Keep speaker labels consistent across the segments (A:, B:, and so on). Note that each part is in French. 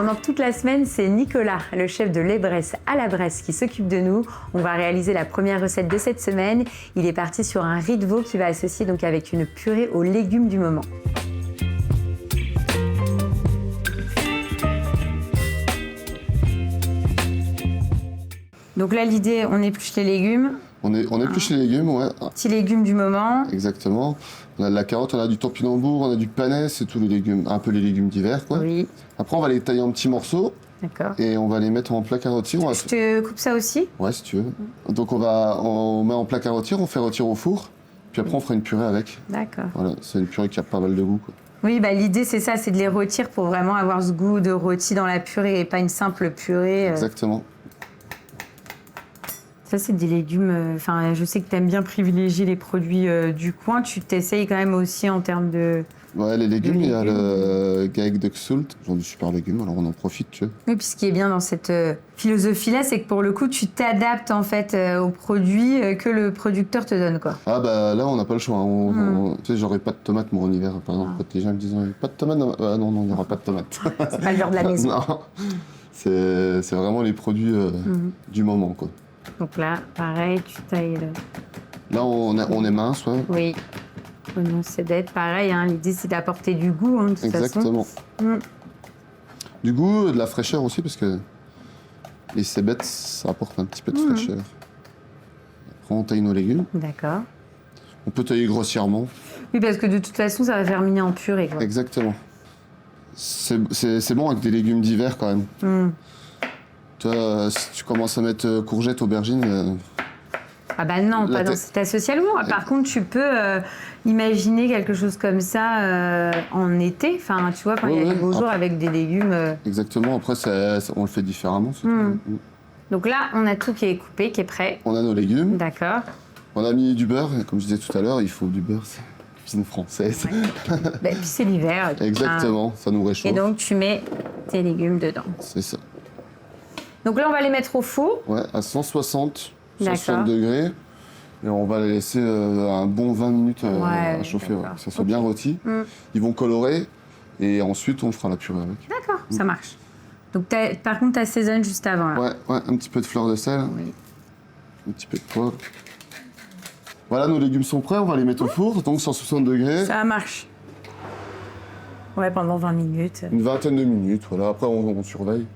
A: Pendant toute la semaine, c'est Nicolas, le chef de l'Ebresse à la Bresse, qui s'occupe de nous. On va réaliser la première recette de cette semaine. Il est parti sur un riz de veau qui va associer donc avec une purée aux légumes du moment. Donc là, l'idée, on épluche les légumes.
B: On épluche les légumes, ouais.
A: Petits légumes du moment.
B: Exactement. On a de la carotte, on a du topinambour, on a du panais, c'est tous les légumes, un peu les légumes d'hiver, quoi.
A: Oui.
B: Après, on va les tailler en petits morceaux.
A: D'accord.
B: Et on va les mettre en plat carottier.
A: Je te coupe ça aussi?
B: Ouais, si tu veux. Donc on met en plat carottier, on fait rôtir au four. Puis après, on fera une purée avec.
A: D'accord.
B: Voilà, c'est une purée qui a pas mal de goût, quoi.
A: Oui, bah, l'idée, c'est ça, c'est de les rôtir pour vraiment avoir ce goût de rôti dans la purée et pas une simple purée.
B: Exactement.
A: Ça, c'est des légumes... Enfin, je sais que tu aimes bien privilégier les produits du coin. Tu t'essayes quand même aussi en termes de...
B: Ouais, les légumes, il y a le Gaeg de Xult, genre du super légumes, alors on en profite, tu vois.
A: Oui, puis ce qui est bien dans cette philosophie-là, c'est que pour le coup, tu t'adaptes en fait aux produits que le producteur te donne, quoi.
B: Ah bah là, on n'a pas le choix. Tu sais, j'aurais pas de tomates, moi, en hiver, par exemple. Quand les gens me disent « pas de tomates », non, il n'y aura pas de tomates.
A: C'est pas le genre de la maison.
B: Non, c'est vraiment les produits du moment, quoi.
A: Donc là, pareil, tu tailles le...
B: Là, on est mince, ouais.
A: Oui. Oignon cédette, pareil, hein, l'idée c'est d'apporter du goût, hein, de toute
B: Exactement.
A: façon.
B: Du goût, de la fraîcheur aussi, parce que les cébettes, ça apporte un petit peu de fraîcheur. Après, on taille nos légumes.
A: D'accord.
B: On peut tailler grossièrement.
A: Oui, parce que de toute façon, ça va germiner en purée, quoi.
B: Exactement. C'est bon avec des légumes d'hiver, quand même. Toi, si tu commences à mettre courgettes, aubergines...
A: Ah bah non, pas dans cet association. Par contre, tu peux imaginer quelque chose comme ça en été. Enfin, tu vois, quand il y a des beaux jours avec des légumes...
B: Exactement. Après, on le fait différemment.
A: Donc là, on a tout qui est coupé, qui est prêt.
B: On a nos légumes.
A: D'accord.
B: On a mis du beurre. Et comme je disais tout à l'heure, il faut du beurre. C'est la cuisine française.
A: Ouais. Bah, puis c'est l'hiver.
B: Exactement. Ça nous réchauffe.
A: Et donc, tu mets tes légumes dedans.
B: C'est ça.
A: Donc là, on va les mettre au four.
B: Ouais, à 160 degrés. Et on va les laisser un bon 20 minutes à chauffer, que ça soit bien rôti. Ils vont colorer et ensuite on fera la purée avec.
A: D'accord, ça marche. Donc par contre, tu assaisonnes juste avant. Là.
B: Ouais, un petit peu de fleur de sel, un petit peu de poivre. Voilà, nos légumes sont prêts, on va les mettre au four, donc 160 degrés.
A: Ça marche. Ouais, pendant 20 minutes.
B: Une vingtaine de minutes, voilà. Après on surveille.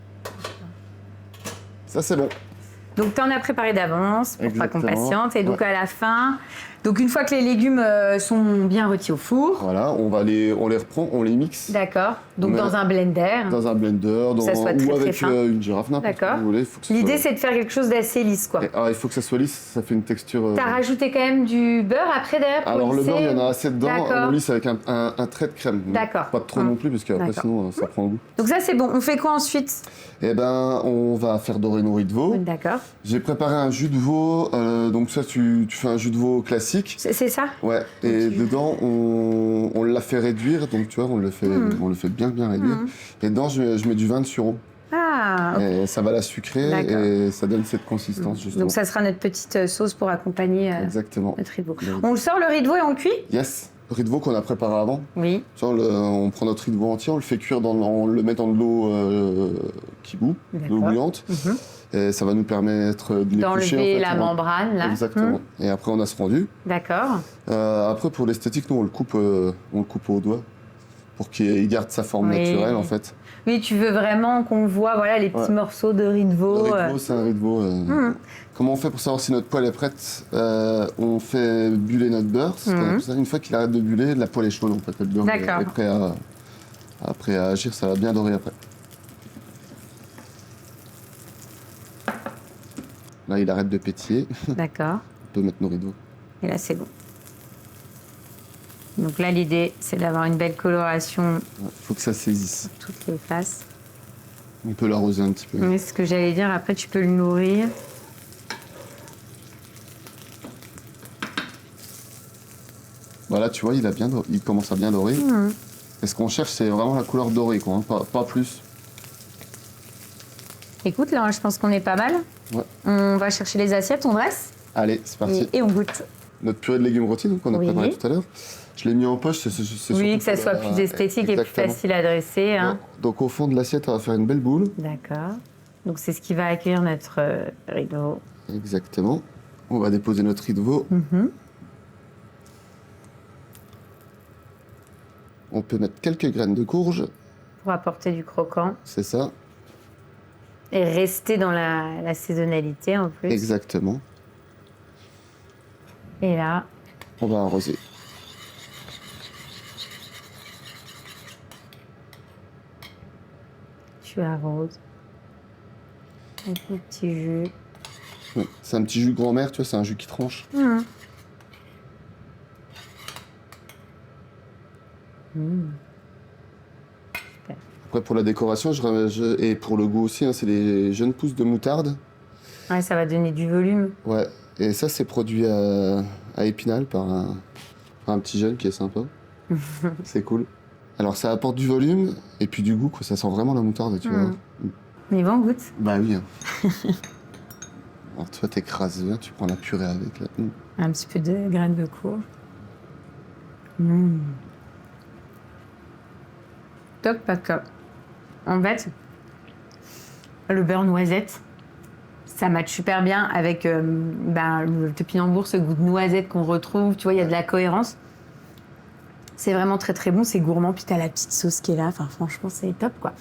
B: Ça c'est bon. Donc,
A: tu en as préparé d'avance pour pas qu'on patiente. Et donc, à la fin, donc une fois que les légumes sont bien rôtis au four...
B: Voilà, on les reprend, on les mixe.
A: D'accord. Donc, dans un blender.
B: Dans un blender,
A: ou avec
B: une girafe, n'importe quoi vous voulez.
A: L'idée, c'est de faire quelque chose d'assez lisse, quoi.
B: Alors, il faut que ça soit lisse, ça fait une texture...
A: T'as rajouté quand même du beurre après, d'ailleurs, pour
B: Alors,
A: lisser.
B: le beurre, il y en a assez dedans. On lisse avec un trait de crème.
A: D'accord.
B: Pas trop non plus, parce qu'après, sinon, ça prend goût.
A: Donc ça, c'est bon. On fait quoi ensuite?
B: Eh ben, on va faire dorer nos riz de veau.
A: D'accord.
B: J'ai préparé un jus de veau. Donc ça, tu fais un jus de veau classique.
A: C'est ça?
B: Ouais. Et dedans, on l'a fait réduire. Donc tu vois, on le fait bien réduire. Et dedans, je mets du vin de sureau.
A: Ah, okay.
B: Et ça va la sucrer et ça donne cette consistance, justement.
A: Donc ça sera notre petite sauce pour accompagner
B: Exactement.
A: notre riz de veau. On le sort, le riz de veau, et on le cuit?
B: Yes. Le riz de veau qu'on a préparé avant.
A: Oui.
B: Tu vois, on prend notre riz de veau entier, on le fait cuire, on le met dans de l'eau qui bout, de l'eau bouillante. Et ça va nous permettre de l'éplucher.
A: D'enlever la membrane, là.
B: Exactement. Et après, on a ce rendu.
A: D'accord.
B: Après, pour l'esthétique, nous, on le coupe au doigt pour qu'il garde sa forme naturelle, en fait.
A: Oui, tu veux vraiment qu'on voit les petits morceaux de riz de veau.
B: Le riz de veau, c'est un riz de veau. Comment on fait pour savoir si notre poêle est prête? On fait buller notre beurre. Une fois qu'il arrête de buller, la poêle est chaude, en fait. Le beurre est prêt à agir, ça va bien dorer après. Là, il arrête de pétiller.
A: D'accord.
B: On peut mettre nos riz de veau.
A: Et là, c'est bon. Donc là, l'idée, c'est d'avoir une belle coloration.
B: Il faut que ça saisisse.
A: Toutes les faces.
B: On peut l'arroser un petit peu.
A: Oui, c'est ce que j'allais dire. Après, tu peux le nourrir.
B: Voilà, tu vois, il commence à bien dorer. Et ce qu'on cherche, c'est vraiment la couleur dorée, quoi, hein, pas plus.
A: Écoute, là, je pense qu'on est pas mal.
B: Ouais.
A: On va chercher les assiettes, on dresse.
B: Allez, c'est parti.
A: Et on goûte.
B: notre purée de légumes rôtis, donc on a préparé tout à l'heure. Je l'ai mis en poche, c'est
A: oui, que ça soit plus esthétique et plus facile à dresser. Hein.
B: Donc au fond de l'assiette, on va faire une belle boule.
A: D'accord. Donc c'est ce qui va accueillir notre riz de veau.
B: Exactement. On va déposer notre riz de veau. On peut mettre quelques graines de courge.
A: Pour apporter du croquant.
B: C'est ça.
A: Et rester dans la saisonnalité en plus.
B: Exactement.
A: Et là,
B: on va arroser.
A: Tu arroses. Avec le petit jus.
B: Ouais, c'est un petit jus grand-mère, tu vois, c'est un jus qui tranche. Après, pour la décoration, et pour le goût aussi, hein, c'est les jeunes pousses de moutarde.
A: Ouais, ça va donner du volume.
B: Ouais, et ça, c'est produit à Épinal par un petit jeune qui est sympa. C'est cool. Alors, ça apporte du volume et puis du goût, quoi. Ça sent vraiment la moutarde, tu vois.
A: Mais bon, goûte.
B: Bah oui. Hein. Alors, toi, t'écrases bien, tu prends la purée avec. Là.
A: Un petit peu de graines de courge. Top, pas top. En fait, le beurre noisette, ça match super bien avec le topinambour, ce goût de noisette qu'on retrouve. Tu vois, il y a de la cohérence. C'est vraiment très très bon, c'est gourmand. Puis t'as la petite sauce qui est là. Enfin, franchement, c'est top, quoi.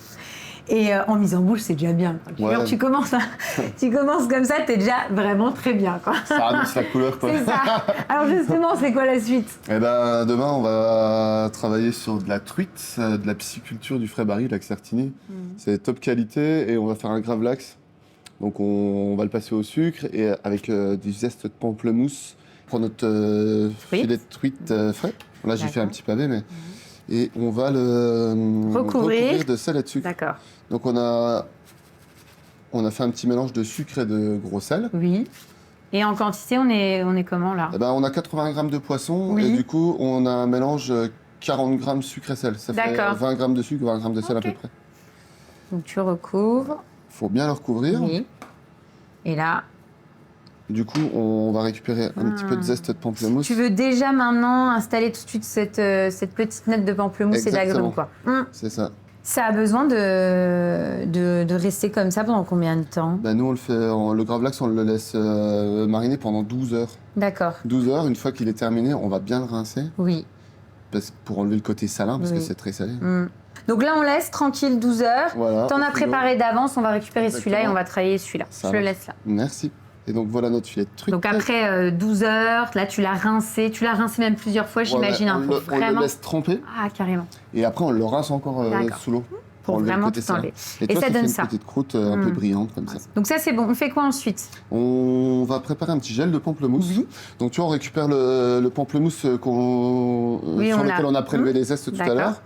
A: Et en mise en bouche, c'est déjà bien. Ouais. Tu commences comme ça, t'es déjà vraiment très bien, quoi.
B: Ça ramène la couleur, quoi.
A: C'est ça. Alors justement, c'est quoi la suite?
B: Eh ben, demain, on va travailler sur de la truite, de la pisciculture du frais baril, lac Certini. C'est top qualité et on va faire un gravlax. Donc on va le passer au sucre et avec du zeste de pamplemousse pour notre filet de truite frais. Là, j'ai fait un petit pavé, mais... Et on va le recouvrir de sel et de sucre.
A: D'accord.
B: Donc on a fait un petit mélange de sucre et de gros sel.
A: Oui. Et en quantité, on est comment là?
B: Eh ben, on a 80 grammes de poisson et du coup on a un mélange 40 grammes sucre et sel. Ça fait 20 grammes de sucre, 20 grammes de sel à peu près.
A: Donc tu recouvres.
B: Faut bien le recouvrir.
A: Oui. Et là.
B: Du coup, on va récupérer un petit peu de zeste de pamplemousse.
A: Tu veux déjà maintenant installer tout de suite cette petite note de pamplemousse et d'agrumes, quoi.
B: C'est ça.
A: Ça a besoin de rester comme ça pendant combien de temps?
B: Bah nous, on le fait, le gravlax, on le laisse mariner pendant 12 heures.
A: D'accord.
B: 12 heures, une fois qu'il est terminé, on va bien le rincer.
A: Oui.
B: Pour enlever le côté salin, parce que c'est très salé.
A: Donc là, on laisse tranquille 12 heures.
B: Voilà,
A: t'en as préparé d'avance, on va récupérer celui-là et on va travailler celui-là. Je le laisse là.
B: Merci. Et donc voilà notre filet de truite.
A: Donc après 12 heures, là tu l'as rincé même plusieurs fois, j'imagine.
B: On le laisse tremper.
A: Ah, carrément.
B: Et après on le rince encore sous l'eau.
A: Pour vraiment tout enlever.
B: Et
A: ça donne ça.
B: Une petite croûte un peu brillante comme ça.
A: Donc ça c'est bon, on fait quoi ensuite?
B: On va préparer un petit gel de pamplemousse. Donc tu vois, on récupère le pamplemousse sur lequel on a prélevé les zestes tout à l'heure.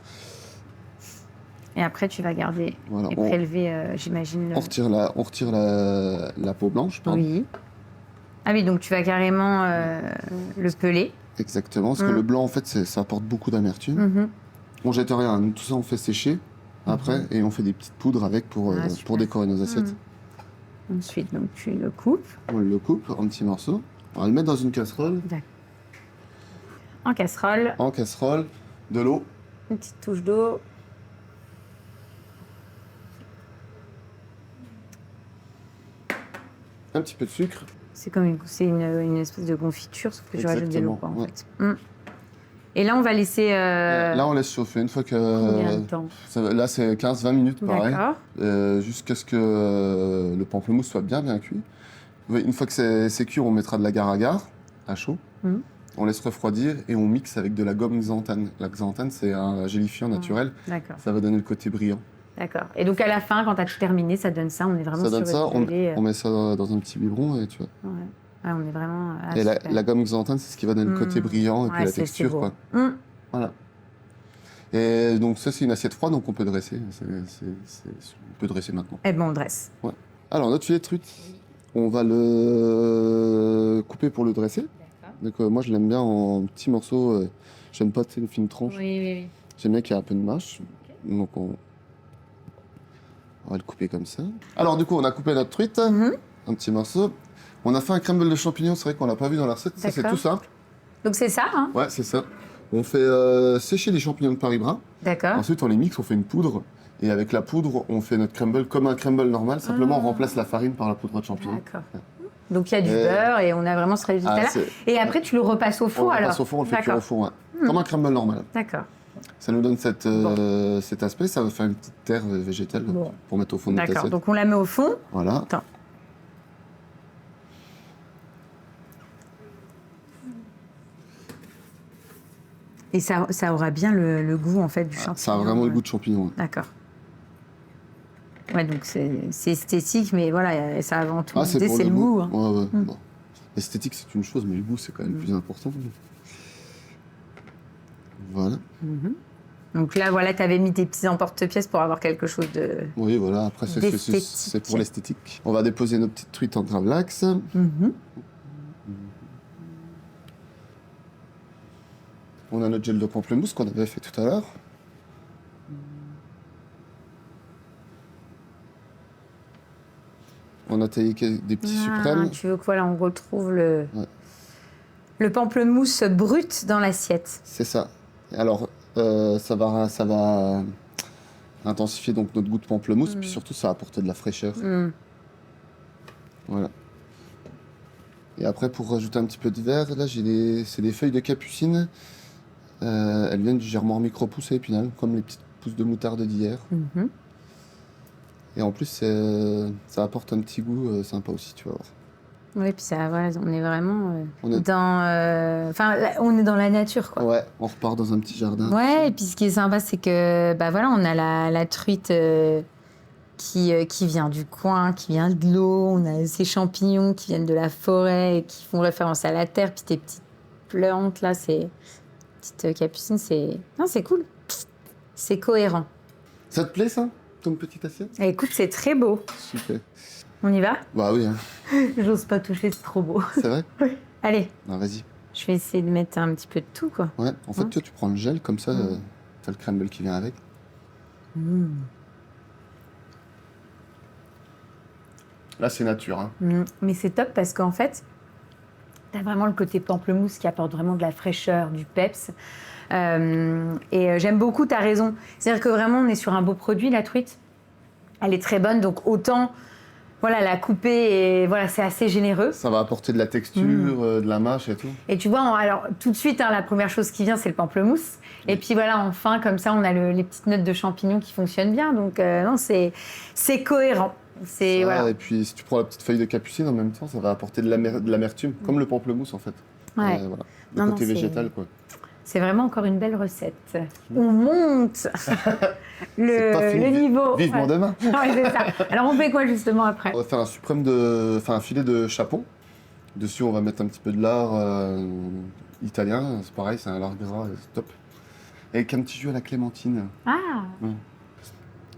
A: Et après, tu vas garder et prélever, j'imagine.
B: On retire la peau blanche, pardon.
A: Oui. Ah oui, donc tu vas carrément le peler.
B: Exactement, parce que le blanc, en fait, ça apporte beaucoup d'amertume. On jette rien, tout ça, on fait sécher après et on fait des petites poudres avec pour décorer nos assiettes.
A: Ensuite, donc tu le coupes.
B: On le coupe en petits morceaux. On va le mettre dans une casserole.
A: D'accord. En casserole.
B: En casserole, de l'eau.
A: Une petite touche d'eau.
B: Un petit peu de sucre.
A: C'est comme une espèce de confiture, sauf que je rajoute de l'eau, quoi, en fait. Et là, on va laisser...
B: Là, on laisse chauffer une fois que...
A: Combien de temps?
B: Là, c'est 15-20 minutes, pareil.
A: D'accord.
B: Jusqu'à ce que le pamplemousse soit bien cuit. Une fois que c'est cuit, on mettra de l'agar-agar à chaud. On laisse refroidir et on mixe avec de la gomme xanthane. La xanthane, c'est un gélifiant naturel.
A: D'accord.
B: Ça va donner le côté brillant.
A: D'accord. Et donc à la fin, quand tu as tout terminé, ça donne ça. On est vraiment sur
B: on met ça dans un petit biberon et tu vois.
A: Ouais. Ah, on est vraiment...
B: et la gomme xanthane, c'est ce qui va donner le côté brillant et puis la texture, quoi. Voilà. Et donc ça, c'est une assiette froide, donc on peut dresser. On peut dresser maintenant.
A: Eh ben, on dresse.
B: Ouais. Alors, notre filet de truite, on va le couper pour le dresser. Donc moi, je l'aime bien en petits morceaux. J'aime pas une fine tranche.
A: Oui.
B: J'aime bien qu'il y ait un peu de mâche. Donc on va le couper comme ça. Alors du coup, on a coupé notre truite, un petit morceau. On a fait un crumble de champignons, c'est vrai qu'on l'a pas vu dans la recette. Ça, c'est tout simple.
A: Donc c'est ça, hein?
B: Ouais, c'est ça. On fait sécher les champignons de Paris-Brun.
A: D'accord.
B: Ensuite, on les mixe, on fait une poudre. Et avec la poudre, on fait notre crumble comme un crumble normal. Simplement, on remplace la farine par la poudre de champignons.
A: D'accord. Donc il y a du beurre et on a vraiment ce résultat-là. Et après, tu le repasses au four, alors?
B: On le repasse au four, on le fait cuire au four, ouais. Comme un crumble normal.
A: D'accord.
B: Ça nous donne cet aspect. Ça va faire une petite terre végétale pour mettre au fond de notre assiette.
A: D'accord. Donc on la met au fond.
B: Voilà.
A: Attends. Et ça aura bien le goût, en fait, du champignon.
B: Ça a vraiment le goût de champignon.
A: D'accord. Ouais, donc c'est esthétique, mais voilà, ça avant tout, c'est le goût. Hein.
B: Ouais, ouais. Bon. L'esthétique, c'est une chose, mais le goût, c'est quand même plus important. Voilà.
A: Donc là, voilà, tu avais mis tes petits emporte-pièces pour avoir quelque chose de.
B: Oui, voilà, après, c'est pour l'esthétique. On va déposer nos petites truites en gravlax. On a notre gel de pamplemousse qu'on avait fait tout à l'heure. On a taillé des petits suprêmes.
A: Tu veux que voilà, on retrouve le pamplemousse brut dans l'assiette.
B: C'est ça. Alors, ça va intensifier donc notre goût de pamplemousse, puis surtout ça va apporter de la fraîcheur. Voilà. Et après, pour rajouter un petit peu de vert, là, c'est des feuilles de capucine. Elles viennent du germoir micro-pousse à épinal, comme les petites pousses de moutarde d'hier. Et en plus, ça apporte un petit goût sympa aussi, tu vas voir.
A: Oui, puis ça, voilà, on est vraiment on est dans la nature, quoi.
B: Ouais, on repart dans un petit jardin.
A: Ouais, et puis ce qui est sympa, c'est que, bah voilà, on a la truite qui vient du coin, qui vient de l'eau. On a ces champignons qui viennent de la forêt et qui font référence à la terre. Puis tes petites plantes, là, ces petites capucines, c'est cool. C'est cohérent.
B: Ça te plaît, ça, ton petite assiette?
A: Écoute, c'est très beau.
B: Super.
A: On y va?
B: Bah oui. Hein.
A: J'ose pas toucher, c'est trop beau.
B: C'est vrai?
A: Oui. Allez.
B: Non, vas-y.
A: Je vais essayer de mettre un petit peu de tout, quoi.
B: Ouais, en fait, toi, tu prends le gel, comme ça, t'as le crumble qui vient avec. Là, c'est nature. Hein.
A: Mais c'est top parce qu'en fait, t'as vraiment le côté pamplemousse qui apporte vraiment de la fraîcheur, du peps. Et j'aime beaucoup, t'as raison. C'est-à-dire que vraiment, on est sur un beau produit, la truite. Elle est très bonne, donc autant voilà, la couper, et voilà, c'est assez généreux.
B: Ça va apporter de la texture, de la mâche et tout.
A: Et tu vois, alors tout de suite, la première chose qui vient, c'est le pamplemousse. Et puis voilà, enfin, comme ça, on a les petites notes de champignons qui fonctionnent bien. Donc non, c'est cohérent. Voilà.
B: Et puis si tu prends la petite feuille de capucine en même temps, ça va apporter de l'amertume, comme le pamplemousse en fait.
A: Ouais.
B: Voilà. Le côté végétal, quoi.
A: C'est vraiment encore une belle recette. On monte le niveau.
B: Vivement demain.
A: Ouais, c'est ça. Alors on fait quoi justement après?
B: On va faire un filet de chapon. Dessus, on va mettre un petit peu de lard italien. C'est pareil, c'est un lard gras, c'est top. Avec un petit jus à la clémentine.
A: Ah.
B: Ouais.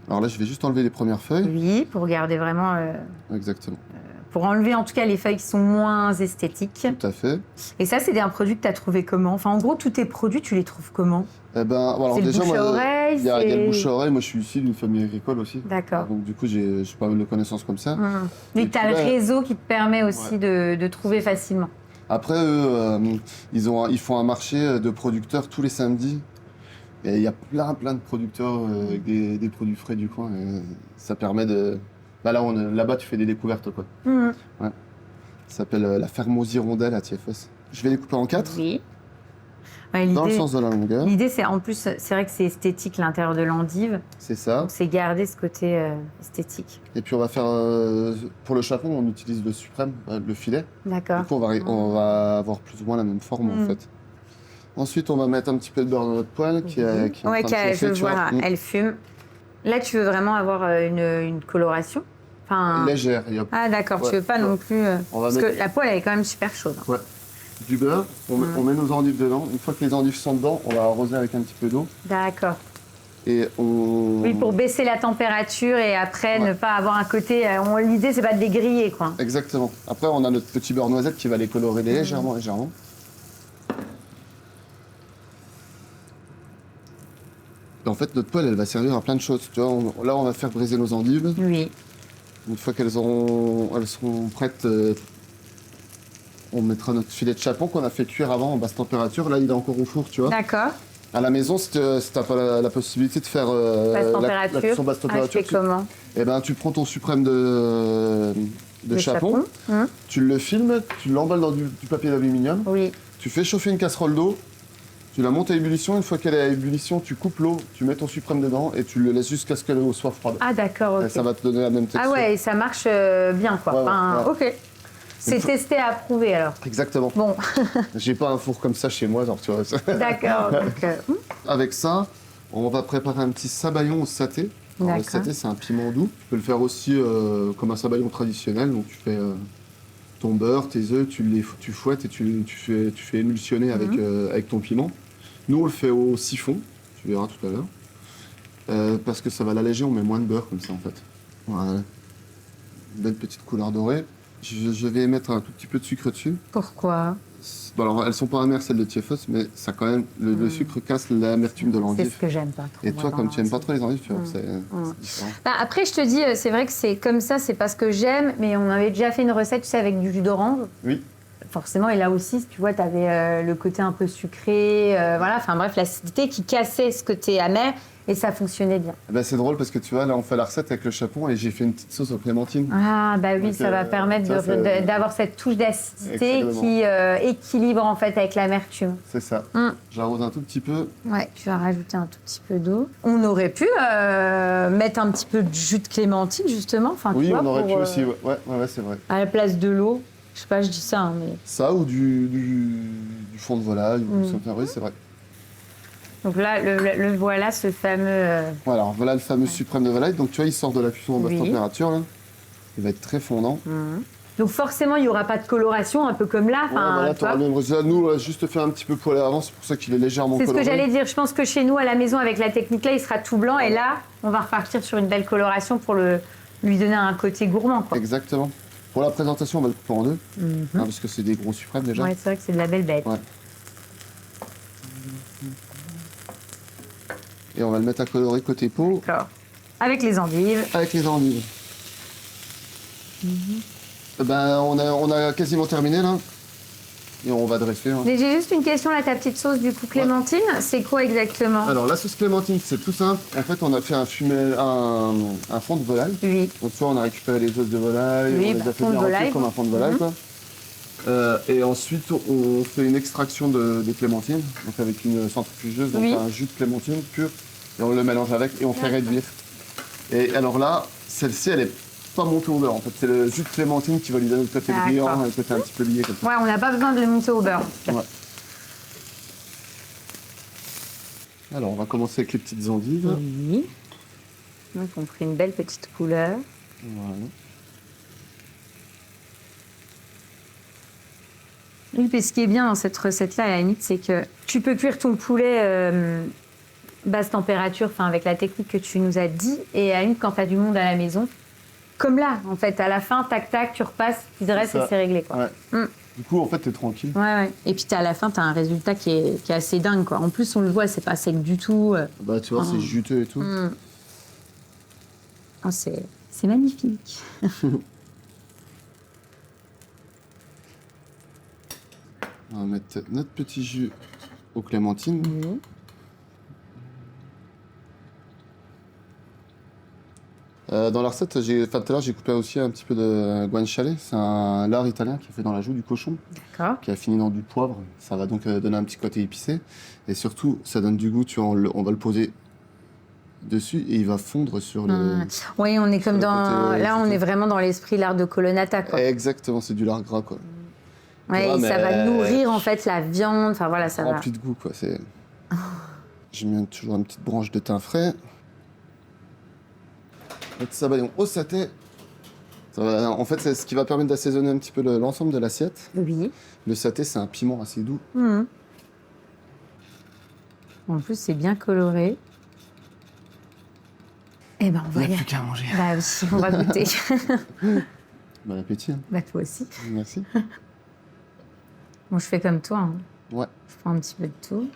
B: Alors là, je vais juste enlever les premières feuilles.
A: Oui, pour garder vraiment.
B: Exactement.
A: Pour enlever en tout cas les feuilles qui sont moins esthétiques.
B: Tout à fait.
A: Et ça, c'est un produit que tu as trouvé comment? Enfin, en gros, tous tes produits, tu les trouves comment?
B: Eh ben, alors
A: c'est
B: déjà,
A: le bouche-à-oreille,
B: il y a le bouche-à-oreille. Moi, je suis issu d'une famille agricole aussi.
A: D'accord.
B: Donc, du coup, j'ai pas mal de connaissances comme ça.
A: Mais tu as le réseau qui te permet aussi de trouver facilement.
B: Après, eux, ils font un marché de producteurs tous les samedis. Et il y a plein de producteurs avec des produits frais du coin. Et ça permet de... Bah là-bas, tu fais des découvertes, quoi. Ouais. Ça s'appelle la ferme aux hirondelles à TFS. Je vais les couper en 4.
A: Oui. Ouais,
B: dans le sens de la longueur.
A: L'idée, c'est en plus, c'est vrai que c'est esthétique l'intérieur de l'endive.
B: C'est ça.
A: Donc c'est garder ce côté esthétique.
B: Et puis on va faire, pour le chapon, on utilise le suprême, le filet.
A: D'accord.
B: Du coup, on va avoir plus ou moins la même forme en fait. Ensuite, on va mettre un petit peu de beurre dans notre poêle qui est en train de chauffer,
A: je vois, elle fume. Là, tu veux vraiment avoir une coloration? Enfin...
B: Légère.
A: Ah d'accord, tu veux pas non plus... Parce que la poêle, elle est quand même super chaude.
B: Ouais. Du beurre, on met nos endives dedans. Une fois que les endives sont dedans, on va arroser avec un petit peu d'eau.
A: D'accord.
B: Et on...
A: Oui, pour baisser la température et après ne pas avoir un côté... L'idée, c'est pas de les griller, quoi.
B: Exactement. Après, on a notre petit beurre noisette qui va les colorer légèrement. Et en fait, notre poêle, elle va servir à plein de choses. Tu vois, là, on va faire briser nos endives.
A: Oui.
B: Une fois qu'elles seront prêtes on mettra notre filet de chapon qu'on a fait cuire avant en basse température. Là, il est encore au four, tu vois.
A: D'accord.
B: À la maison, si t'as pas la possibilité de faire la cuisson basse température,
A: comment
B: eh ben, tu prends ton suprême de chapon, tu le filmes, tu l'emballes dans du papier d'aluminium,
A: oui.
B: Tu fais chauffer une casserole d'eau, tu la montes à ébullition, une fois qu'elle est à ébullition, tu coupes l'eau, tu mets ton suprême dedans et tu le laisses jusqu'à ce que l'eau soit froide.
A: Ah d'accord, ok.
B: Et ça va te donner la même texture.
A: Ah ouais, et ça marche bien quoi.
B: Ouais,
A: enfin,
B: ouais.
A: Ok. C'est testé à approuver alors.
B: Exactement.
A: Bon.
B: J'ai pas un four comme ça chez moi, genre tu vois.
A: D'accord.
B: Avec ça, on va préparer un petit sabayon au saté. Alors, le saté, c'est un piment doux. Tu peux le faire aussi comme un sabayon traditionnel. Donc tu fais ton beurre, tes œufs, tu fouettes et tu fais émulsionner avec ton piment. Nous, on le fait au siphon, tu verras tout à l'heure. Parce que ça va l'alléger, on met moins de beurre comme ça en fait. Voilà. Une belle petite couleur dorée. Je vais mettre un tout petit peu de sucre dessus.
A: Pourquoi?
B: Bon, alors, elles sont pas amères celles de Tiefos, mais ça quand même, le sucre casse l'amertume de l'endive.
A: C'est ce que j'aime pas trop.
B: Et toi, comme tu aimes pas trop les endives, tu vois, c'est différent.
A: Bah, après, je te dis, c'est vrai que c'est comme ça, c'est pas ce que j'aime, mais on avait déjà fait une recette, tu sais, avec du jus d'orange.
B: Oui.
A: Forcément, et là aussi, tu vois, tu avais le côté un peu sucré, voilà, enfin bref, l'acidité qui cassait ce côté amer, et ça fonctionnait bien.
B: Eh ben, c'est drôle parce que tu vois, là, on fait la recette avec le chapon et j'ai fait une petite sauce aux clémentines.
A: Ah, bah oui, donc, ça va permettre d'avoir cette touche d'acidité qui équilibre en fait avec l'amertume.
B: C'est ça. J'arrose un tout petit peu.
A: Ouais, tu vas rajouter un tout petit peu d'eau. On aurait pu mettre un petit peu de jus de clémentine, justement. Enfin,
B: oui,
A: tu vois,
B: on aurait pu aussi, ouais, c'est vrai.
A: À la place de l'eau. Je sais pas, je dis ça, hein, mais...
B: Ça ou du fond de volaille, oui, c'est vrai.
A: Donc là, le voilà, ce fameux...
B: Voilà, alors voilà le fameux suprême de volaille. Donc tu vois, il sort de la cuisson en basse température, là. Il va être très fondant.
A: Donc forcément, il n'y aura pas de coloration, un peu comme là.
B: Voilà, tu auras le même résultat. Nous, on a juste fait un petit peu poêlé avant, c'est pour ça qu'il est légèrement coloré.
A: C'est ce que j'allais dire. Je pense que chez nous, à la maison, avec la technique là, il sera tout blanc. Et là, on va repartir sur une belle coloration pour lui donner un côté gourmand, quoi.
B: Exactement. Pour la présentation, on va le couper en deux, parce que c'est des gros suprêmes déjà.
A: Ouais, c'est vrai que c'est de la belle bête.
B: Ouais. Et on va le mettre à colorer côté peau.
A: D'accord. Avec les endives.
B: Avec les endives. Ben, on a quasiment terminé là. Et on va dresser.
A: Mais j'ai juste une question là, ta petite sauce du coup clémentine, c'est quoi exactement?
B: Alors la sauce clémentine, c'est tout simple. En fait, on a fait un fond de volaille.
A: Oui.
B: Donc soit on a récupéré les os de volaille,
A: oui,
B: on les a fait bien comme un fond de volaille, quoi. Et ensuite, on fait une extraction de clémentine, donc avec une centrifugeuse, donc un jus de clémentine pur, et on le mélange avec et on fait réduire. Et alors là, celle-ci, elle est pas montée au beurre. En fait, c'est le jus de clémentine qui va lui donner le côté brillant et le côté un petit peu lié comme ça.
A: Ouais, on n'a pas besoin de le monter au beurre.
B: Ouais. Alors, on va commencer avec les petites endives.
A: Oui. Donc, on fait une belle petite couleur.
B: Voilà.
A: Oui, puis ce qui est bien dans cette recette-là, à la limite, c'est que tu peux cuire ton poulet basse température, enfin avec la technique que tu nous as dit, et à la limite, quand tu as du monde à la maison, comme là, en fait, à la fin, tac, tac, tu repasses, tu dresses et c'est réglé, quoi.
B: Ouais. Du coup, en fait, t'es tranquille.
A: Ouais. Et puis à la fin, t'as un résultat qui est assez dingue, quoi. En plus, on le voit, c'est pas sec du tout.
B: Bah, tu vois, c'est juteux et tout.
A: Oh, c'est magnifique.
B: On va mettre notre petit jus aux clémentines. Dans la recette, tout à l'heure, j'ai coupé aussi un petit peu de guanciale. C'est un lard italien qui est fait dans la joue du cochon.
A: D'accord.
B: Qui a fini dans du poivre. Ça va donc donner un petit côté épicé. Et surtout, ça donne du goût. Tu vois, on va le poser dessus et il va fondre sur le...
A: Oui, on est comme dans... Là, on est vraiment dans l'esprit lard de colonnata, quoi.
B: Exactement, c'est du lard gras, quoi.
A: Ouais, ça va nourrir, en fait, la viande. Enfin, voilà, ça va...
B: Rempli de goût, quoi. J'ai mis toujours une petite branche de thym frais. Notre sabayon au saté. En fait, c'est ce qui va permettre d'assaisonner un petit peu l'ensemble de l'assiette.
A: Oui.
B: Le saté, c'est un piment assez doux.
A: En plus, c'est bien coloré. Eh ben, on va
B: Il n'y a plus qu'à manger.
A: Bah oui, on va goûter.
B: Bon appétit. Hein.
A: Bah toi aussi.
B: Merci.
A: Bon, je fais comme toi. Hein.
B: Ouais.
A: Je prends un petit peu de tout.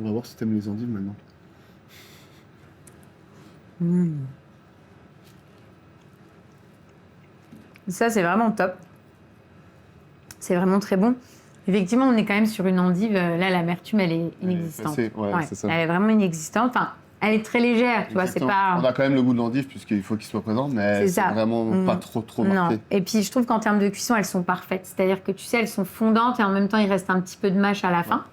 B: On va voir si t'aimes les endives maintenant.
A: Ça, c'est vraiment top. C'est vraiment très bon. Effectivement, on est quand même sur une endive. Là, l'amertume, elle est inexistante.
B: C'est ça.
A: Elle est vraiment inexistante. Enfin, elle est très légère, tu vois, c'est pas...
B: On a quand même le goût de l'endive puisqu'il faut qu'il soit présent, mais c'est vraiment pas trop marqué.
A: Non. Et puis, je trouve qu'en termes de cuisson, elles sont parfaites. C'est-à-dire que, tu sais, elles sont fondantes et en même temps, il reste un petit peu de mâche à la fin.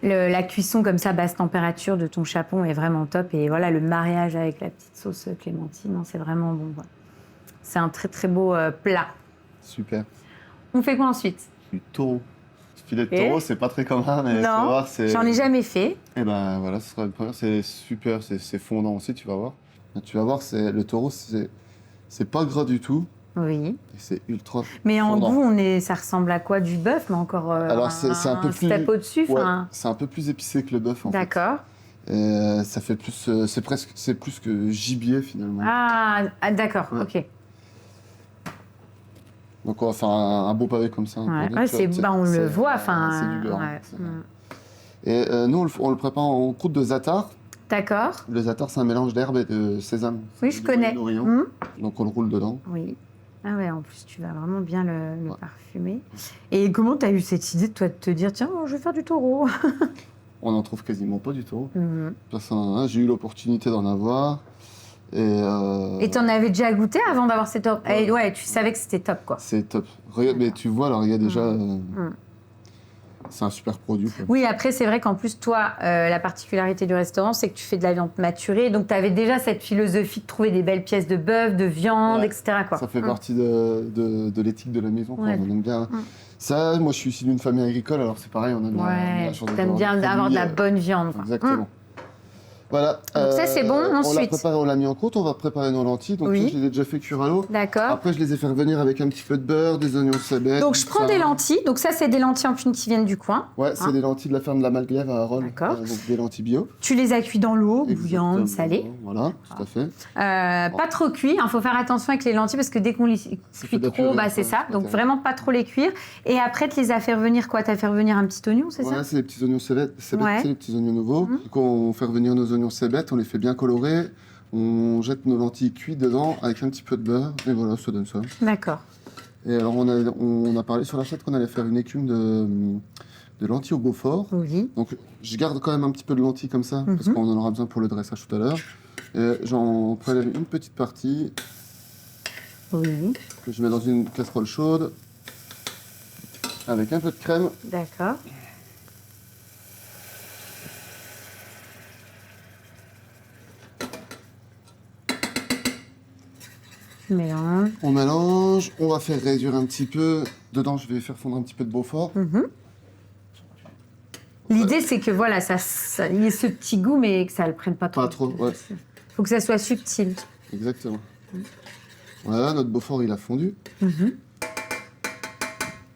A: La cuisson comme ça, basse température de ton chapon est vraiment top. Et voilà, le mariage avec la petite sauce clémentine, c'est vraiment bon. Voilà. C'est un très, très beau plat.
B: Super.
A: On fait quoi ensuite?
B: Du taureau. Filet de taureau, c'est pas très commun, mais tu vas voir,
A: j'en ai jamais fait.
B: Et ben voilà, ce sera le premier. C'est super, c'est fondant aussi, tu vas voir. Tu vas voir, le taureau, c'est pas gras du tout.
A: Oui.
B: Et c'est ultra
A: Mais en
B: fondant.
A: goût, ça ressemble à quoi? Du bœuf, mais encore
B: Alors c'est un peu plus
A: step au-dessus.
B: Ouais, c'est un peu plus épicé que le bœuf en fait.
A: D'accord.
B: Ça fait plus, c'est plus que gibier finalement.
A: Ah d'accord, ok.
B: Donc on va faire un beau pavé comme ça.
A: On le voit, enfin.
B: C'est du beurre. Et nous, on le prépare en croûte de za'atar.
A: D'accord.
B: Le za'atar, c'est un mélange d'herbe et de sésame.
A: Oui, je connais.
B: Donc on le roule dedans.
A: Oui. Ah ouais, en plus, tu vas vraiment bien le parfumer. Et comment tu as eu cette idée de toi de te dire, tiens, je vais faire du taureau?
B: On n'en trouve quasiment pas du taureau. J'ai eu l'opportunité d'en avoir. Et
A: t'en avais déjà goûté avant d'avoir cette top? Ouais, tu savais que c'était top, quoi.
B: C'est top. Regarde, mais tu vois, alors il y a déjà... C'est un super produit, quoi.
A: Oui, après, c'est vrai qu'en plus, toi, la particularité du restaurant, c'est que tu fais de la viande maturée. Donc, tu avais déjà cette philosophie de trouver des belles pièces de bœuf, de viande, etc., quoi.
B: Ça fait partie de l'éthique de la maison, quoi. On aime bien... Ça, moi, je suis issu d'une famille agricole, alors c'est pareil, on aime la chance de
A: t'aimes bien avoir de la bonne viande, quoi.
B: Exactement. Voilà.
A: Donc ça, c'est bon. Ensuite,
B: on l'a préparé, on l'a mis en croûte. On va préparer nos lentilles. Donc, je les ai déjà fait cuire à l'eau.
A: D'accord.
B: Après, je les ai fait revenir avec un petit peu de beurre, des oignons cébettes.
A: Donc, je prends des lentilles. Donc, ça, c'est des lentilles en pune qui viennent du coin.
B: Ouais, c'est des lentilles de la ferme de la Malglaive à Arolles.
A: D'accord.
B: Donc, des lentilles bio.
A: Tu les as cuites dans l'eau, bouillante, salée.
B: Voilà, tout à fait.
A: Pas trop cuit. Il faut faire attention avec les lentilles parce que dès qu'on les cuit trop, c'est ça. Donc, vraiment pas trop les cuire. Et après, tu les as fait revenir quoi? Tu as fait revenir un petit oignon, c'est ça?
B: Ouais, c'est les petits oignons cébettes, c'est les petits oignons nouveaux. Du coup, on fait revenir nos oignons cébettes, on les fait bien colorés. On jette nos lentilles cuites dedans avec un petit peu de beurre. Et voilà, ça donne ça.
A: D'accord.
B: Et alors, on a parlé sur la chatte qu'on allait faire une écume de lentilles au Beaufort.
A: Oui.
B: Donc, je garde quand même un petit peu de lentilles comme ça, parce qu'on en aura besoin pour le dressage tout à l'heure. Et j'en prélève une petite partie.
A: Oui.
B: Que je mets dans une casserole chaude. Avec un peu de crème.
A: D'accord. Mélange.
B: On mélange, on va faire réduire un petit peu. Dedans, je vais faire fondre un petit peu de Beaufort.
A: L'idée, c'est que voilà, il y ait ce petit goût, mais que ça ne le prenne pas trop.
B: Pas trop, ouais.
A: Faut que ça soit subtil.
B: Exactement. Voilà, notre Beaufort, il a fondu.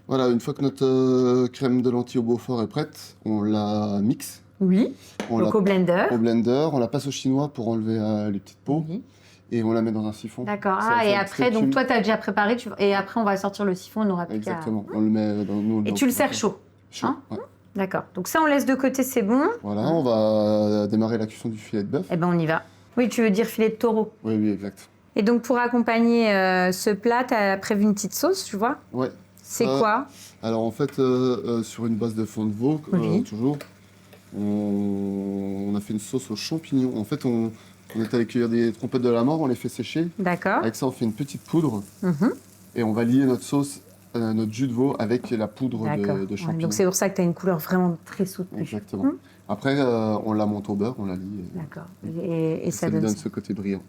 B: Voilà, une fois que notre crème de lentilles au Beaufort est prête, on la mixe.
A: Oui. Donc au blender.
B: Au blender, on la passe au chinois pour enlever les petites peaux. Et on la met dans un siphon.
A: D'accord. Et après, donc toi, tu as déjà préparé, et après, on va sortir le siphon, on n'aura plus qu'à...
B: Exactement. On le met dans nous.
A: Et tu le sers chaud.
B: Chaud, ouais.
A: D'accord. Donc ça, on laisse de côté, c'est bon.
B: Voilà, on va démarrer la cuisson du filet de bœuf.
A: Eh ben, on y va. Oui, tu veux dire filet de taureau.
B: Oui, exact.
A: Et donc, pour accompagner ce plat, tu as prévu une petite sauce, tu vois?
B: Ouais.
A: C'est quoi?
B: Alors, en fait, sur une base de fond de veau, toujours, on a fait une sauce aux champignons. En fait, on est allé cueillir des trompettes de la mort, on les fait sécher.
A: D'accord.
B: Avec ça, on fait une petite poudre. Et on va lier notre sauce, notre jus de veau avec la poudre de champignons.
A: Donc c'est pour ça que tu as une couleur vraiment très soutenue.
B: Exactement. Après, on la monte au beurre, on la lie.
A: D'accord. Et ça
B: lui donne
A: ça.
B: ce côté brillant.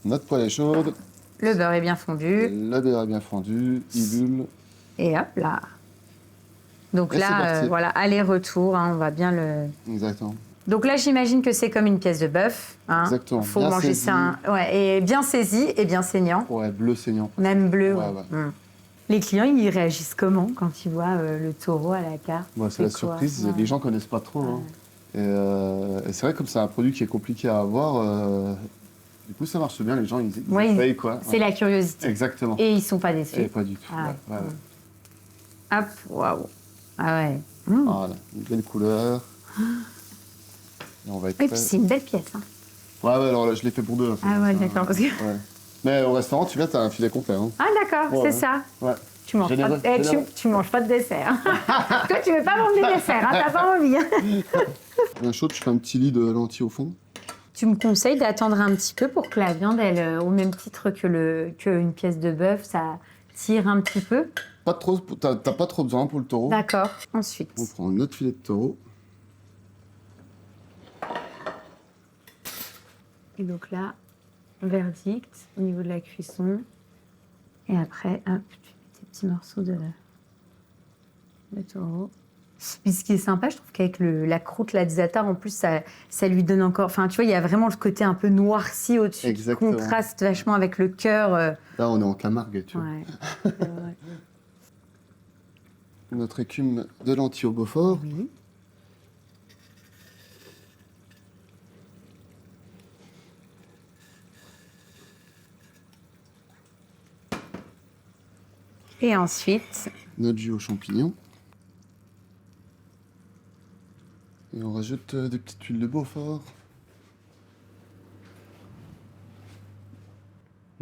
B: Notre poêle est chaude.
A: Le beurre est bien fondu.
B: Le beurre est bien fondu, il bulle.
A: Et hop là. Donc là, voilà, aller-retour, on va bien le...
B: Exactement.
A: Donc là, j'imagine que c'est comme une pièce de bœuf.
B: Exactement.
A: Il faut manger ça. Et bien saisi et bien saignant.
B: Ouais, bleu saignant.
A: Même bleu. Les clients, ils réagissent comment quand ils voient le taureau à la carte?
B: C'est la surprise. Les gens connaissent pas trop. Et c'est vrai, comme c'est un produit qui est compliqué à avoir, du coup, ça marche bien. Les gens, ils essayent, quoi.
A: C'est la curiosité.
B: Exactement.
A: Et ils sont pas déçus.
B: Et pas du tout.
A: Hop, waouh. Ah ouais.
B: Voilà, une belle couleur. Et on va être
A: puis c'est une belle pièce.
B: Ouais, alors là, je l'ai fait pour deux.
A: Ah ouais, d'accord. Parce que...
B: Mais au restaurant, tu viens, t'as un filet complet. Hein.
A: Ah d'accord,
B: Ouais,
A: c'est ça.
B: Ouais.
A: Tu manges,
B: Généreux,
A: pas de, tu manges pas de dessert. Toi, tu veux pas manger des desserts, hein, t'as pas envie.
B: Bien chaud, tu fais un petit lit de lentilles au fond.
A: Tu me conseilles d'attendre un petit peu pour que la viande, elle, au même titre qu'une pièce de bœuf, ça tire un petit peu.
B: Pas trop, t'as pas trop besoin pour le taureau.
A: D'accord. Ensuite.
B: On prend un autre filet de taureau.
A: Et donc là, verdict au niveau de la cuisson. Et après, hop, tu mets tes petits morceaux de taureau. Puis ce qui est sympa, je trouve qu'avec la croûte là, de za'atar, en plus, ça lui donne encore... Enfin, tu vois, il y a vraiment le côté un peu noirci au-dessus.
B: Exactement.
A: Qui contraste vachement avec le cœur.
B: Là, on est en Camargue, tu vois.
A: Ouais. C'est vrai.
B: Notre écume de lentilles au Beaufort.
A: Oui. Et ensuite...
B: Notre jus aux champignons. Et on rajoute des petites huiles de Beaufort.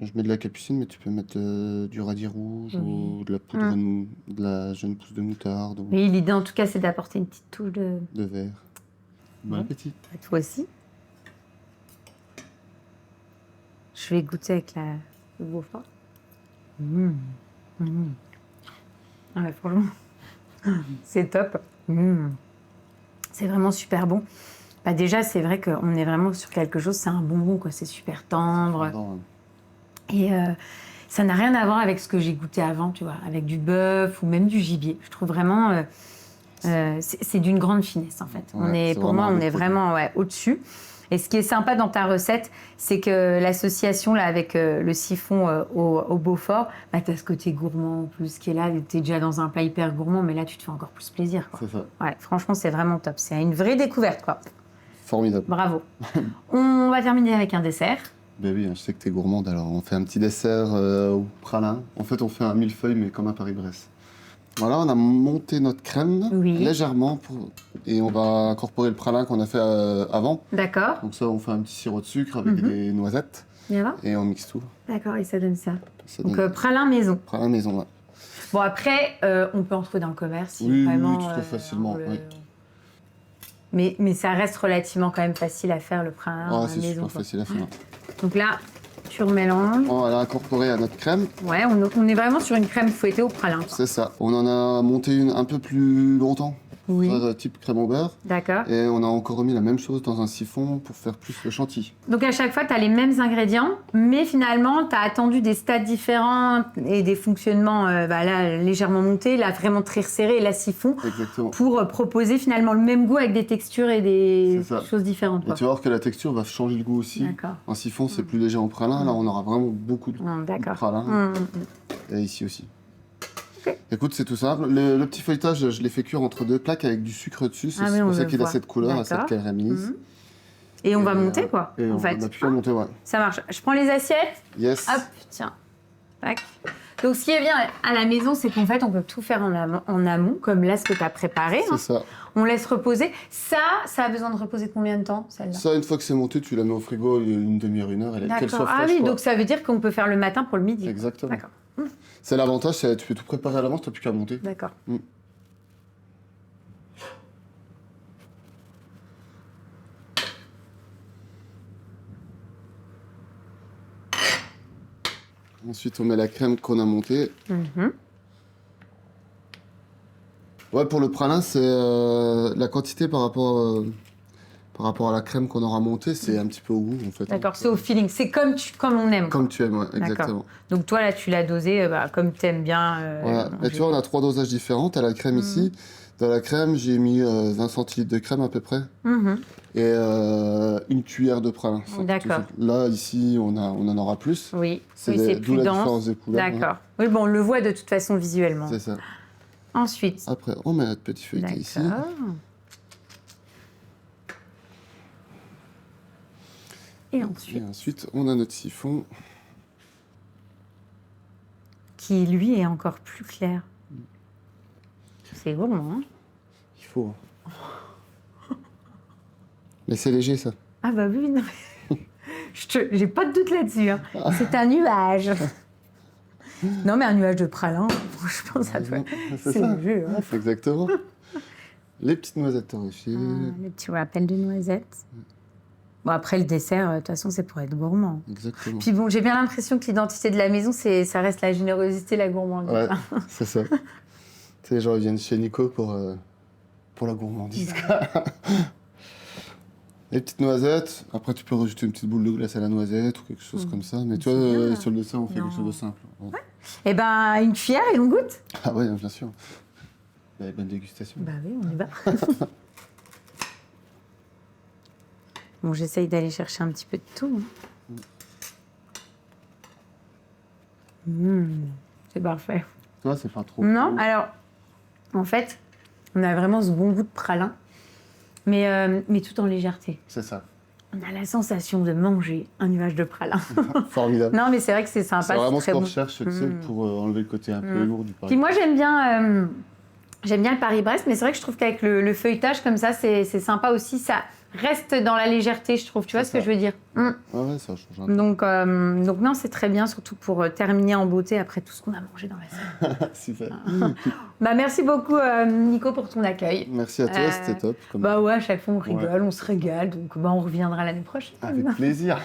B: Je mets de la capucine, mais tu peux mettre du radis rouge ou de la poudre, de la jeune pousse de moutarde. Ou
A: Oui, l'idée en tout cas, c'est d'apporter une petite touche de...
B: de verre. Bon appétit.
A: Toi aussi. Je vais goûter avec le Beaufort. Ah ouais, franchement, c'est top. C'est vraiment super bon. Bah déjà, c'est vrai qu'on est vraiment sur quelque chose, c'est un bonbon, quoi. C'est super tendre.
B: Bon,
A: Et ça n'a rien à voir avec ce que j'ai goûté avant, tu vois, avec du bœuf ou même du gibier. Je trouve vraiment... c'est d'une grande finesse, en fait.
B: Ouais,
A: Pour moi, on est
B: produit.
A: vraiment au-dessus. Et ce qui est sympa dans ta recette, c'est que l'association là avec le siphon au Beaufort, bah, tu as ce côté gourmand en plus qui est là. Tu es déjà dans un plat hyper gourmand, mais là, tu te fais encore plus plaisir, quoi.
B: C'est ça.
A: Ouais, franchement, c'est vraiment top. C'est une vraie découverte, quoi.
B: Formidable.
A: Bravo. On va terminer avec un dessert.
B: Ben oui, je sais que t'es gourmande, alors on fait un petit dessert au pralin. En fait, on fait un millefeuille, mais comme à Paris-Brest. Voilà, on a monté notre crème légèrement et on va incorporer le pralin qu'on a fait avant.
A: D'accord.
B: Donc ça, on fait un petit sirop de sucre avec des noisettes
A: Bien là.
B: et on mixe tout.
A: D'accord, et ça donne ça.
B: Ça
A: Donc,
B: donne
A: pralin maison.
B: pralin maison, ouais.
A: Bon, après, on peut en trouver dans le commerce. Si
B: Oui,
A: vraiment,
B: oui, tu trouves facilement, oui.
A: Mais ça reste relativement quand même facile à faire, le pralin
B: Ah,
A: à la
B: c'est
A: maison,
B: super
A: quoi.
B: facile à faire.
A: Donc là, tu remélanges.
B: On va l'incorporer à notre crème.
A: Ouais, on est vraiment sur une crème fouettée au pralin, quoi.
B: C'est ça. On en a monté une un peu plus longtemps.
A: Oui.
B: Type crème au beurre.
A: D'accord.
B: Et on a encore remis la même chose dans un siphon pour faire plus le chantilly.
A: Donc à chaque fois, tu as les mêmes ingrédients, mais finalement, tu as attendu des stades différents et des fonctionnements là, légèrement montés, là vraiment très resserrés, et là siphon,
B: Exactement.
A: pour proposer finalement le même goût avec des textures et des
B: C'est ça.
A: choses différentes,
B: Et
A: quoi.
B: tu vas voir que la texture va changer le goût aussi.
A: D'accord.
B: Un siphon, c'est plus léger en pralin. Là, on aura vraiment beaucoup de
A: D'accord.
B: pralin. Et ici aussi. Écoute, c'est tout simple. Le petit feuilletage, je l'ai fait cuire entre deux plaques avec du sucre dessus. C'est pour ça qu'il a cette couleur, cette caramélise.
A: Et on va monter, quoi,
B: Et
A: en
B: on
A: fait.
B: a pu monter, ouais.
A: Ça marche. Je prends les assiettes.
B: Yes.
A: Hop, tiens. Tac. Donc, ce qui est bien à la maison, c'est qu'en fait, on peut tout faire en amont, comme là, ce que tu as préparé.
B: C'est ça.
A: On laisse reposer. Ça a besoin de reposer combien de temps, celle-là?
B: Ça, une fois que c'est monté, tu la mets au frigo une demi-heure, une heure, qu'elle soit
A: D'accord.
B: fraîche.
A: Ah oui,
B: quoi.
A: donc ça veut dire qu'on peut faire le matin pour le midi.
B: Exactement.
A: D'accord.
B: C'est l'avantage, c'est tu peux tout préparer à l'avance, t'as plus qu'à monter.
A: D'accord.
B: Ensuite, on met la crème qu'on a montée. Ouais, pour le pralin, c'est la quantité par rapport à la crème qu'on aura montée, c'est un petit peu au goût, en fait.
A: D'accord, c'est au feeling. C'est comme on aime.
B: Comme tu aimes, ouais, exactement.
A: Donc toi, là, tu l'as dosé comme tu aimes bien.
B: Voilà. Et tu vois, on a 3 dosages différents. T'as la crème ici. Dans la crème, j'ai mis 20 centilitres de crème à peu près. Et une cuillère de pralin.
A: D'accord.
B: Là, ici, on en aura plus.
A: Oui,
B: C'est
A: plus
B: la
A: dense.
B: différence des couleurs.
A: D'accord. Oui, bon, on le voit de toute façon visuellement.
B: C'est ça.
A: Ensuite.
B: Après, on met notre petit feuilleté ici.
A: D'accord. Et ensuite,
B: on a notre siphon.
A: Qui, lui, est encore plus clair. C'est gourmand, hein?
B: Il faut. Mais c'est léger, ça.
A: Ah bah oui, non. J'ai pas de doute là-dessus. Hein. C'est un nuage. Non, mais un nuage de pralin, franchement, ça doit...
B: C'est ça.
A: le jeu. Hein.
B: Exactement. Les petites noisettes torréfiées.
A: Les petits rappels de noisettes. Bon, après, le dessert, de toute façon, c'est pour être gourmand.
B: Exactement.
A: Puis bon, j'ai bien l'impression que l'identité de la maison, ça reste la générosité, la gourmandise.
B: Ouais, c'est ça. Tu sais, les gens ils viennent chez Nico pour la gourmandise. Les petites noisettes. Après, tu peux rajouter une petite boule de glace à la noisette ou quelque chose comme ça. Mais tu vois, sur le dessert, on fait quelque chose de simple.
A: Ouais. Eh ben, une cuillère et on goûte.
B: Ah ouais, bien sûr. Bonne dégustation.
A: Bah oui, on y va. Bon, j'essaye d'aller chercher un petit peu de tout. C'est parfait.
B: Toi, c'est pas trop.
A: Non, alors, en fait, on a vraiment ce bon goût de pralin, mais tout en légèreté.
B: C'est ça.
A: On a la sensation de manger un nuage de pralin.
B: Formidable.
A: Non, mais c'est vrai que c'est sympa.
B: C'est vraiment
A: très
B: ce qu'on
A: bon.
B: recherche, tu sais, pour enlever le côté un peu lourd du Paris.
A: Puis moi, j'aime bien le Paris-Brest, mais c'est vrai que je trouve qu'avec le feuilletage comme ça, c'est sympa aussi. Ça reste dans la légèreté, je trouve. Tu vois ce que je veux dire?
B: Ouais, ça change un peu.
A: Donc non, c'est très bien, surtout pour terminer en beauté après tout ce qu'on a mangé dans la salle.
B: Super.
A: Bah, merci beaucoup, Nico, pour ton accueil.
B: Merci à toi, c'était top.
A: Bah ouais, à chaque fois on rigole, on se régale, donc on reviendra l'année prochaine.
B: Avec plaisir.